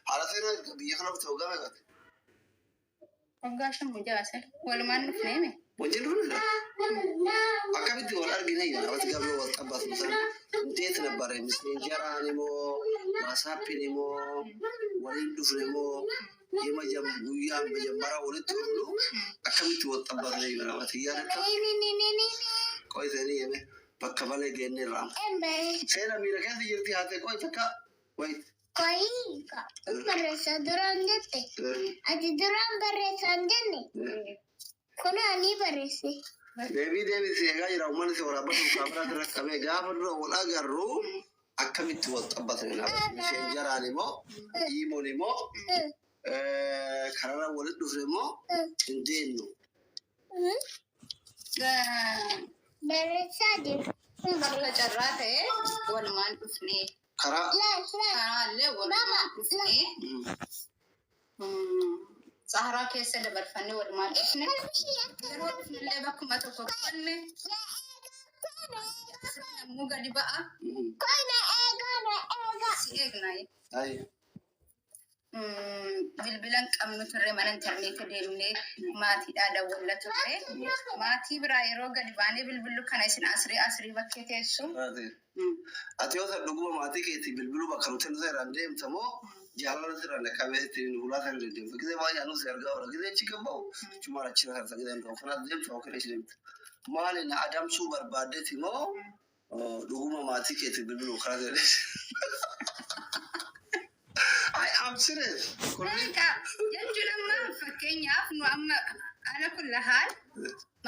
على سنة بيخلق توقعك وقاش مجاسر ولا ما نفهمه وجدون أكمل ولا أرجعني أنا بتقابل وأتقبل مثلا نتيت نبرة مثل جراني مو مسافني مو ولين دفني مو يما جم ويا بجمبرا ولين تقولوا أكمل وأتقبل لي أنا بتيجي كويس يعني بكمل جاني رام سيرا ميرا كذي يرتي هاتي كويس تكا وين Koika, barreessa duraan jette. Ati duraan barreessaan jenne. Kun ani barreesse. Deebii seegaa jira uummanni si waraabatu kaameraa irratti qabee gaafa dura wal agarru akkamitti wal xabbatanii dhaabatu. Isheen jaraan immoo hiimoon immoo kararra walitti dhufe immoo hin deemnu. Barreessaa jiru. Barra carraa ta'e walumaan dhufnee. Karaalee walumaan dhufnee Sahara keessa dabarfannee walumaan dhufne yeroo dhufnellee bakkuma tokko qabanne namuu gadi ba'a. Si eegna bilbilan qabnu turre mana intarneetii deemnee maatiidhaa dawwalla turre. Maatii biraa yeroo gadi baanee bilbillu kana isin asrii bakkee teessu. Ati yoo ta'u dhuguma maatii keetii bilbiluu bakka nuti nuti irraan deemtamoo jaalala irraan qabeetti ittiin hulaa kan deemtu. Gizee baay'ee nuti argaa oola. Gizee achi kan bahu cuma achirra kan gizee hin ta'u. Kanaaf deemtu akka ishee deemtu. Maali na adamsuu barbaaddeeti moo dhuguma maatii keetii bilbiluu karaa ta'e. I'm serious. Jechuun amma fakkeenyaaf nu amma ala kulla haal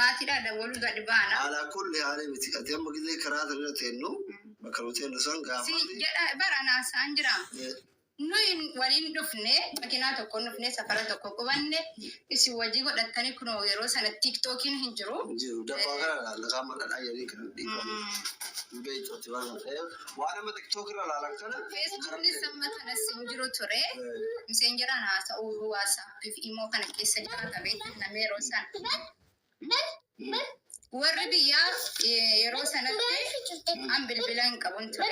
maatiidhaa dawwaluu gadi baana. Ala kulli haali miti. Ati amma gizee karaa irra teennu bakka nuti teennu san gaafa. Si jedha bara naasaan jira. Nuyi waliin dhufne makiinaa tokko dhufne safara tokko qubanne isin wajji godhattanii kunoo yeroo sana tiktookiin hin jiru. Jiru dabbaa kana laqaa madhadhaa jedhanii kan dhiifamu. Beektoti waan ta'eef waan amma tiktookii irra ilaalan kana. Feesbuukni samma kanas hin jiru ture. Miseenjeraan haasa'uu waasaappiif immoo kana keessa jira qabee namni yeroo sana. Warri biyyaa yeroo sanatti an bilbila hin qabun ture.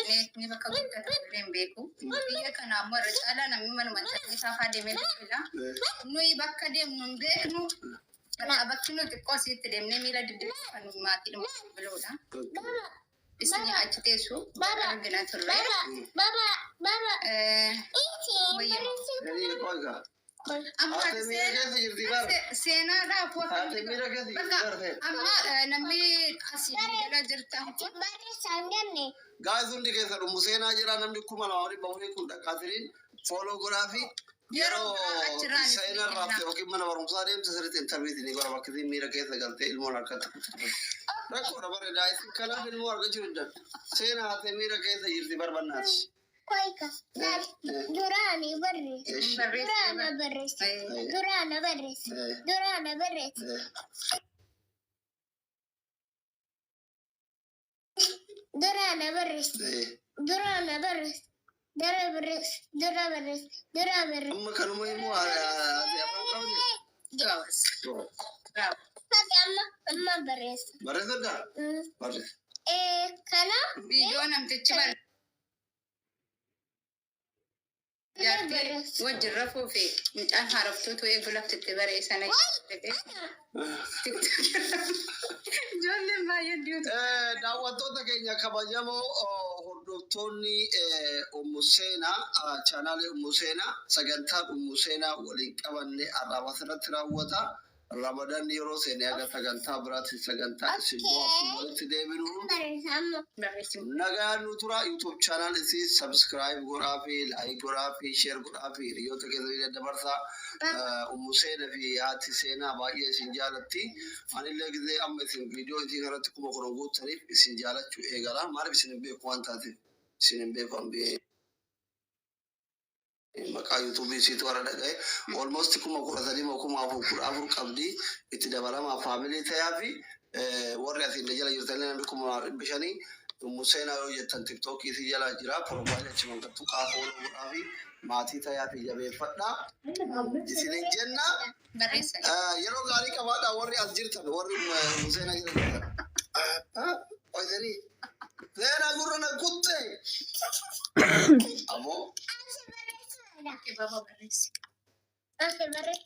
Neetni bakka guddata illee hin beeku. Biyya kana ammoo irra caalaa namni manuma isaa fa'aa deemee bilbila. Nuyi bakka deemnu hin beeknu. Bakki nuti xiqqoo asitti deemnee miila diddiirsifannu maatii dhuma bilbiluudha. Isin achi teessu argina turre. Amma seenaadhaaf amma namni asii jala jirtan kun barreessaan jenne. Gaazii hundi keessa dhumu seenaa jira namni kuma lama waliin bahuu kun dhaqqaatiriin fooloo godhaa fi yeroo seenaa irraa yookiin mana barumsaa deemte sirriitti intarneetii godha bakka miira keessa galtee ilmoon harkatti rakkoodha bareedaa isin kanaaf ilmoo argachuu hin danda'u seenaa haatee miira keessa jirti barbaannaati. Koika, duraani barreesse. Duraana barreesse. Duraana barreesse. Duraana barreesse. Duraana barreesse. Duraana barreesse. Dura barreesse. Dura barreesse. Dura barreesse. Amma kanuma immoo ati afaan qabdi. gawas. Tapi amma barreesse. Barreessadhaa? Barreesse. Kana Viidiyoo namtichi bara. Jaartii wajjin rafuu fi mucaan haaroftuutu eegulaftatti bareessana ijoolleen baay'ee diitu. Daawwattoota keenya kabajamoo hordoftoonni Umuseenaa chaanaalee Umuseenaa sagantaan Umuseenaa waliin qabanne arraba irratti raawwata. Ramadan yeroo seenee aga sagantaa biraatti sagantaa isin bu'aa walitti deebinuun nagaan nu tura YouTube channel isi subscribe godhaa fi like godhaa fi share godhaa fi hiriyoota keessanii daddabarsaa Umuseenaa fi haati seenaa baay'ee isin jaalatti. Anillee gizee amma isin viidiyoo isin irratti kuma kunuun guuttaniif isin jaalachuu eegala. Maaliif isin hin beeku waan taateef isin hin beeku an beeku. Maqaa YouTube isiitu warra dhaga'e almost kuma 13 kuma 14 qabdi itti dabalama family ta'aa fi warri asiin jala jirtanii namni kuma 500 Umuseenaa yoo jettan TikTok isii jala jira profile achi mangattu qaafoo godhaa fi maatii ta'aa fi jabeeffadhaa isin jenna yeroo gaarii qabaadhaa warri as jirtan warri Umuseenaa jiran qoytanii Zena gurra na kutte amo اوكي بابا بريس أخي بريس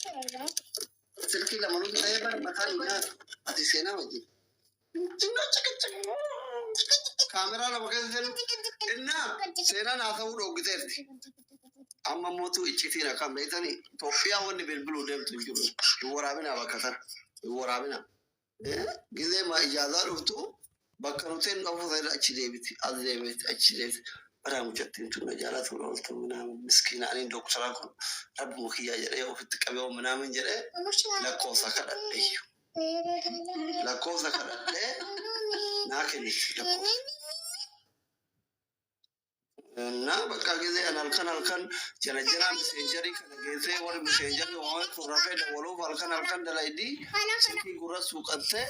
سلكي لما نقول أي مكان الناس أتسينا وجي كاميرا لما كان إننا سينا ناسو لو قدرت أما موتو إتشتينا كم بيتني توفيا وني بالبلو دم تجيبه يورابنا بكثر يورابنا جزء ما إجازة رفتو بكرتين أو هذا أشيلي بيتي أزلي أشيلي أنا مجتين تنا جالات ورولت منام مسكين أنا دكتور أكون رب مخيا جري أو في التكبير منام جري لا كوسا كذا أيوه لا كوسا كذا ناكني لا كوسا na baka gize alkan jana messenjeri kana gize wala messenjeri wa ko rafe da walo alkan da laidi siki gura suqatte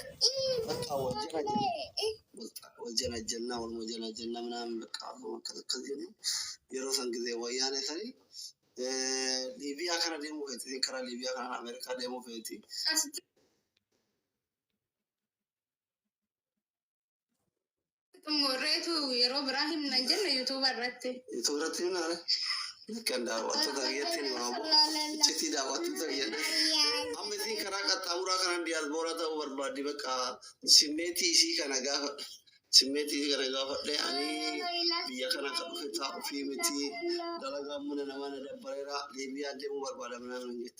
baka wajana janna wal mujana janna manam baka kazi no yero san gize wayane sani libya kana demo feti kara libya kana america demo feti مريتو يرو ابراهيم نجل يوتيوبر رتي ناره كان دعوات تغييرتني مامو تشتي دعوات تغيير أما زين كراك تامورا كان ديال بورا تاو بربادي بكا سميتي سي كان غاف سميتي كان غاف ده أني بيا كان كده تاو في متي دلنا من نمان دبريرا ليبيا دمو بربادا من نجت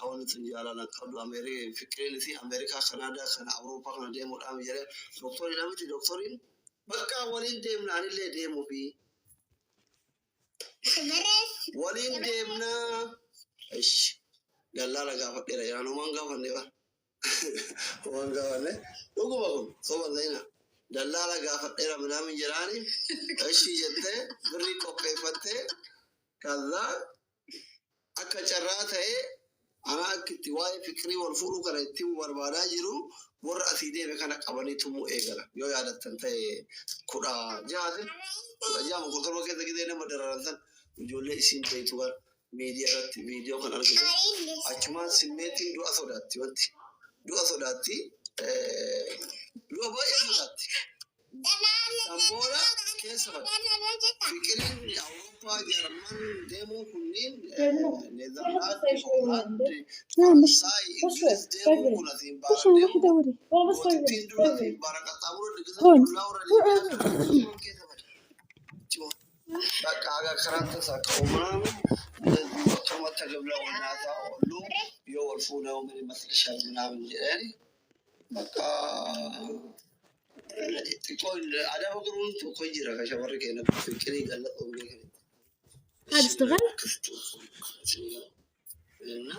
كون تنجالا نقبل أمريكا فكرة في أمريكا كندا كان أوروبا كان دمو أمريكا دكتورين أمتي دكتورين بكا ولين دم ناني ليه دمو بي ولين دمنا إيش قال لا قافة كده يعني ما قافة نبا ما قافة نه لقوا سوى زينا دلالة قافة كده من جراني إيش جته بري كوكي فتة كذا أكشرات هي أنا كتواي فكري والفلو كنا يتيم بربادا جرو ور أسيدي مكان قبني تمو إيجلا يو يادة تنتهي كذا جاهز جام كتر ما كده كده نما درانتن جولة إسين تيتوار media ratti video kan argite achuma simmeetiin du'a sodaatti du'a baay'ee sodaatti samboora keessa fikiriin awurooppaa jarman deemuu kunniin neezerlaandi hoolaandi faransaay ingiliz deemuu kun asiin baara deemuu mootittiin dura asiin baara qaxxaamura digisa dullaa warra liibiyaa keessa bade በቃ ከራንተ ሳቀውማም እንደዚህ ወጥቶ ተገብለው እናታ ሁሉ የወልፉ ነው ምን ይመስልሻል ምናምን ይላል በቃ ጥቆይ አዳው ግሩን ጥቆይ ይራ ከሸወርከ ነበር ፍቅር ይገለጠው እንግዲህ አድስተጋል እና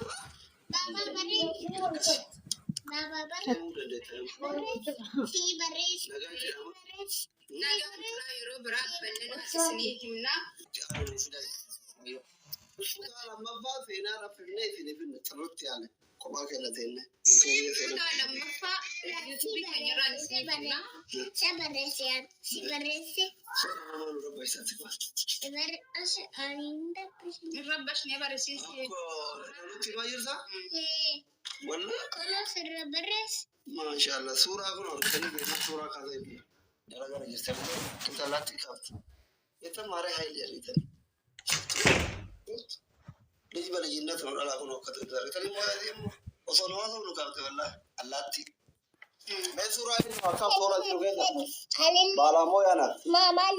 يرو برا بلنا سنيتنا لما فينا رفعنا في الترت يعني كما كانت هنا لما فا يوتيوب كان يران سنيتنا الربش نبر سيسي ما شاء الله سورة كنا كنا سورة كذا درجة رجستر كنت لا تكابت يتمارى هاي اللي تاني ليش بلا جنة ولا لا كنا كتير درجة تاني ما يديم وصلنا هذا ولا كابت والله الله تي ما سورة إنه أكاب سورة دي كذا بالا مو يانا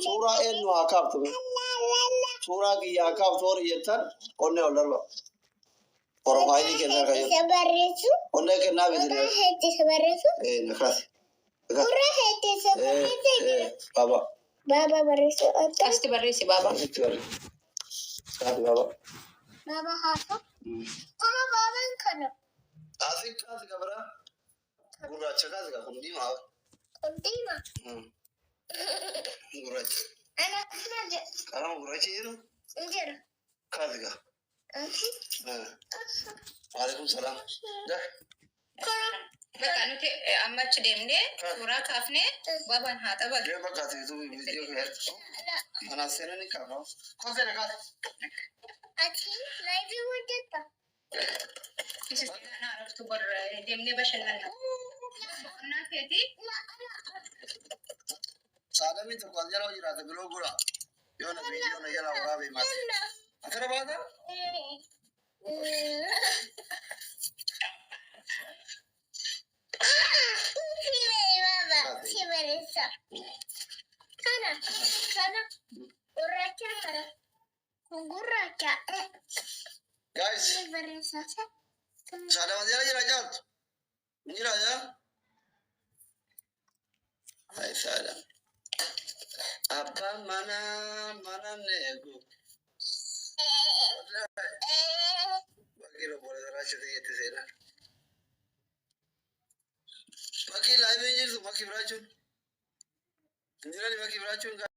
سورة إنه أكاب تبي سورة كي أكاب سورة يتر كونه ولا لا Ormai kena kaya. Onde kena begini. Nakras. Baba. Baba barisu. Pasti berisi baba. Kati baba. Baba hasa. Kalau baba kana. Asik kati kabra. Gura cakap sih kundi mah. Kundi mah. Gura. Anak kerja. Karena gura ciru. Injer. Kati kah. Waalaikumsalam. Dah. Baka nuti amat demne pura kafne baban hata bal. Dia baka tu video kan. Mana sena ni kau? Kau sena kau? Aci, lagi wujud tak? Kisi na raftu bar demne bashalan. Na keti? Sada ni tu kau jalan jirat belum gula. Yo na video na jalan orang bemas. Daftar baata? Guys, sada mati aja rajat. Ini raja. Hai sada. Apa mana nego? Bagi lo boleh raja itu sana. Bagi live aja tu bagi beracun. Ini bagi beracun.